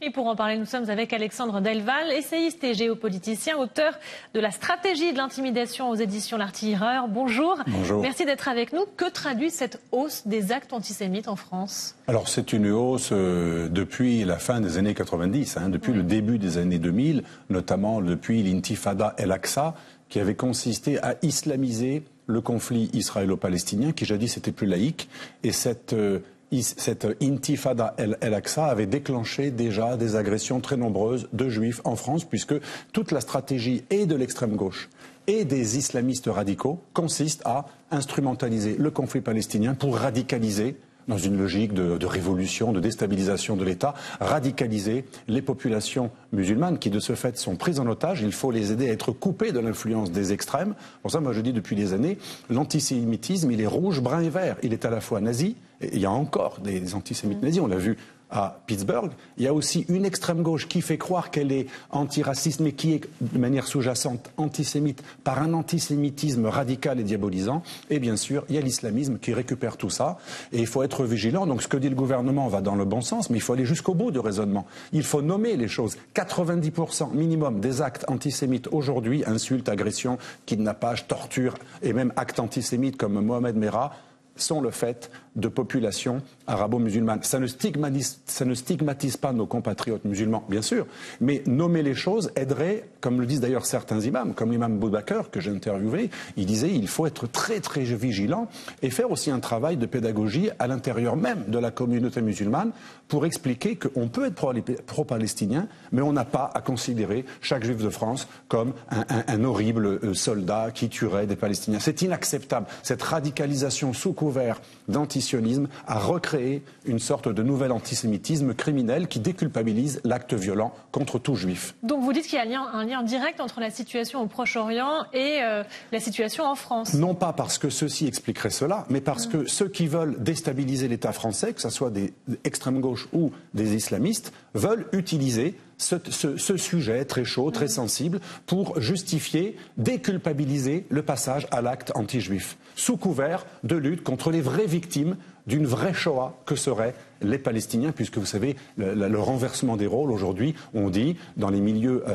Et pour en parler, nous sommes avec Alexandre Delval, essayiste et géopoliticien, auteur de La stratégie de l'intimidation aux éditions L'Artilleur. Bonjour. Bonjour. Merci d'être avec nous. Que traduit cette hausse des actes antisémites en France? Alors c'est une hausse depuis la fin des années 90, depuis le début des années 2000, notamment depuis l'intifada El-Aqsa, qui avait consisté à islamiser le conflit israélo-palestinien, qui jadis était plus laïque, et cette intifada El-Aqsa avait déclenché déjà des agressions très nombreuses de juifs en France, puisque toute la stratégie et de l'extrême gauche et des islamistes radicaux consiste à instrumentaliser le conflit palestinien pour radicaliser, dans une logique de révolution, de déstabilisation de l'État, radicaliser les populations musulmanes qui, de ce fait, sont prises en otage. Il faut les aider à être coupées de l'influence des extrêmes. Pour ça, moi, je dis depuis des années, l'antisémitisme, il est rouge, brun et vert. Il est à la fois nazi, et il y a encore des antisémites nazis, on l'a vu à Pittsburgh. Il y a aussi une extrême gauche qui fait croire qu'elle est antiraciste, mais qui est de manière sous-jacente antisémite par un antisémitisme radical et diabolisant. Et bien sûr, il y a l'islamisme qui récupère tout ça. Et il faut être vigilant. Donc ce que dit le gouvernement va dans le bon sens, mais il faut aller jusqu'au bout du raisonnement. Il faut nommer les choses. 90% minimum des actes antisémites aujourd'hui, insultes, agressions, kidnappage, torture et même actes antisémites comme Mohamed Merah, sont le fait de populations arabo-musulmanes. Ça ne stigmatise pas nos compatriotes musulmans, bien sûr, mais nommer les choses aiderait, comme le disent d'ailleurs certains imams, comme l'imam Boubacar que j'ai interviewé, il disait il faut être très très vigilant et faire aussi un travail de pédagogie à l'intérieur même de la communauté musulmane pour expliquer qu'on peut être pro-palestinien, mais on n'a pas à considérer chaque juif de France comme un horrible soldat qui tuerait des Palestiniens. C'est inacceptable. Cette radicalisation sous couvert d'antisionisme a recréé une sorte de nouvel antisémitisme criminel qui déculpabilise l'acte violent contre tout juif. Donc vous dites qu'il y a un lien direct entre la situation au Proche-Orient et la situation en France? Non pas parce que ceci expliquerait cela, mais parce que ceux qui veulent déstabiliser l'État français, que ce soit des extrêmes gauches ou des islamistes, veulent utiliser ce sujet très chaud, très sensible, pour justifier, déculpabiliser le passage à l'acte anti-juif, sous couvert de lutte contre les vraies victimes d'une vraie Shoah que seraient les Palestiniens, puisque vous savez, le renversement des rôles aujourd'hui, on dit, dans les milieux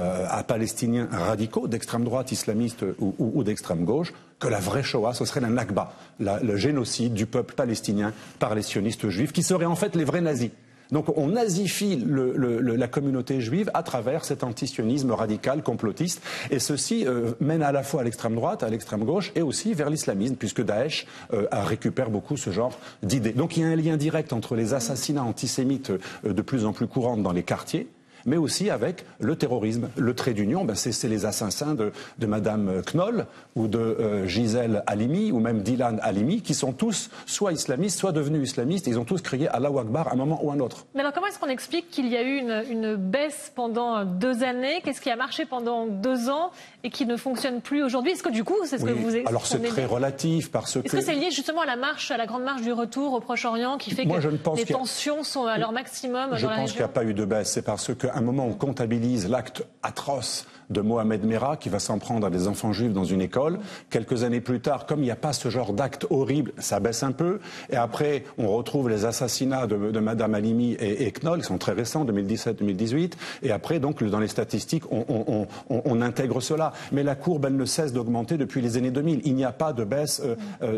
palestiniens radicaux, d'extrême droite, islamiste ou d'extrême gauche, que la vraie Shoah, ce serait la Nakba, le génocide du peuple palestinien par les sionistes juifs, qui seraient en fait les vrais nazis. Donc on nazifie la communauté juive à travers cet antisionisme radical, complotiste. Et ceci mène à la fois à l'extrême droite, à l'extrême gauche et aussi vers l'islamisme, puisque Daesh récupère beaucoup ce genre d'idées. Donc il y a un lien direct entre les assassinats antisémites de plus en plus courants dans les quartiers, mais aussi avec le terrorisme. Le trait d'union, c'est les assassins de Madame Knoll ou de Gisèle Halimi ou même d'Ilan Halimi, qui sont tous soit islamistes, soit devenus islamistes. Ils ont tous crié Allahu Akbar à un moment ou à un autre. Mais alors comment est-ce qu'on explique qu'il y a eu une baisse pendant 2 années? Qu'est-ce qui a marché pendant 2 ans et qui ne fonctionne plus aujourd'hui? Est-ce que du coup, c'est ce que vous expliquez? Alors c'est très relatif parce que... Est-ce que c'est lié justement à la grande marche du retour au Proche-Orient qui fait que les tensions sont à leur maximum dans la région? Je pense qu'il n'y a pas eu de baisse. C'est parce qu'à un moment, on comptabilise l'acte atroce de Mohamed Merah qui va s'en prendre à des enfants juifs dans une école. Quelques années plus tard, comme il n'y a pas ce genre d'acte horrible, ça baisse un peu. Et après, on retrouve les assassinats de Madame Halimi et Knoll, qui sont très récents, 2017-2018. Et après, donc, dans les statistiques, on intègre cela. Mais la courbe, elle ne cesse d'augmenter depuis les années 2000. Il n'y a pas de baisse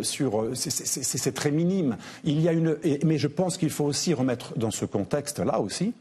c'est très minime. Mais je pense qu'il faut aussi remettre dans ce contexte-là aussi,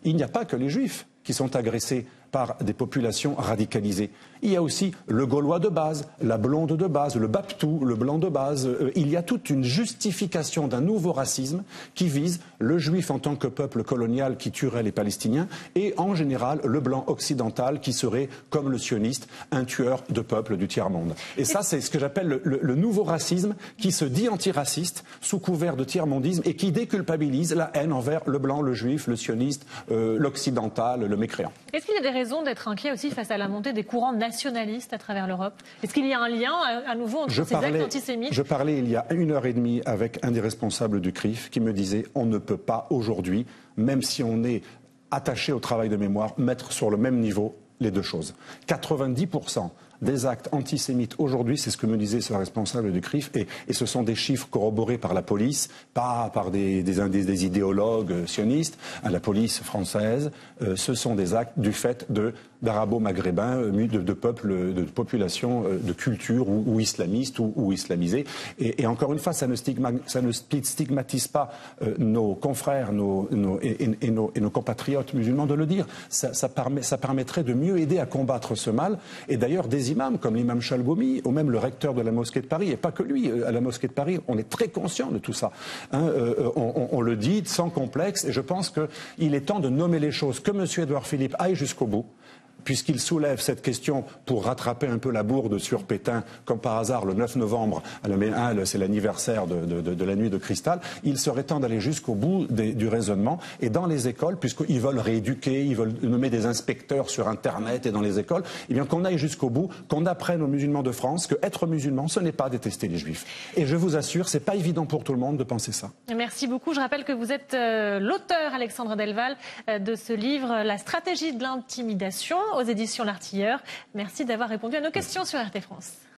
il n'y a pas que les juifs qui sont agressés par des populations radicalisées. Il y a aussi le Gaulois de base, la blonde de base, le Baptou, le blanc de base. Il y a toute une justification d'un nouveau racisme qui vise le juif en tant que peuple colonial qui tuerait les Palestiniens et en général le blanc occidental qui serait, comme le sioniste, un tueur de peuples du tiers-monde. Et ça, c'est ce que j'appelle le nouveau racisme qui se dit antiraciste sous couvert de tiers-mondisme et qui déculpabilise la haine envers le blanc, le juif, le sioniste, l'occidental, le mécréant. Est-ce qu'il y a des raisons d'être inquiet aussi face à la montée des courants nationalistes à travers l'Europe? Est-ce qu'il y a un lien à nouveau entre ces actes antisémites? Je parlais il y a 1h30 avec un des responsables du CRIF qui me disait on ne peut pas aujourd'hui, même si on est attaché au travail de mémoire, mettre sur le même niveau les deux choses. 90% des actes antisémites aujourd'hui, c'est ce que me disait ce responsable du CRIF, et ce sont des chiffres corroborés par la police, pas par des idéologues sionistes, la police française. Ce sont des actes du fait d'arabo-maghrébins, de peuples, de populations, de culture ou islamistes ou islamisées. Et encore une fois, ça ne stigmatise pas nos confrères et nos compatriotes musulmans de le dire. Ça permettrait de mieux aider à combattre ce mal. Et d'ailleurs, des imams comme l'imam Chalgoumi, ou même le recteur de la mosquée de Paris, et pas que lui, à la mosquée de Paris, on est très conscient de tout ça. On le dit sans complexe, et je pense qu'il est temps de nommer les choses, que M. Édouard Philippe aille jusqu'au bout, puisqu'il soulève cette question pour rattraper un peu la bourde sur Pétain, comme par hasard, le 9 novembre, c'est l'anniversaire de la nuit de cristal, il serait temps d'aller jusqu'au bout du raisonnement. Et dans les écoles, puisqu'ils veulent rééduquer, ils veulent nommer des inspecteurs sur Internet et dans les écoles, eh bien qu'on aille jusqu'au bout, qu'on apprenne aux musulmans de France qu'être musulman, ce n'est pas détester les juifs. Et je vous assure, c'est pas évident pour tout le monde de penser ça. Merci beaucoup. Je rappelle que vous êtes l'auteur, Alexandre Delval, de ce livre, La stratégie de l'intimidation, aux éditions L'Artilleur. Merci d'avoir répondu à nos questions sur RT France.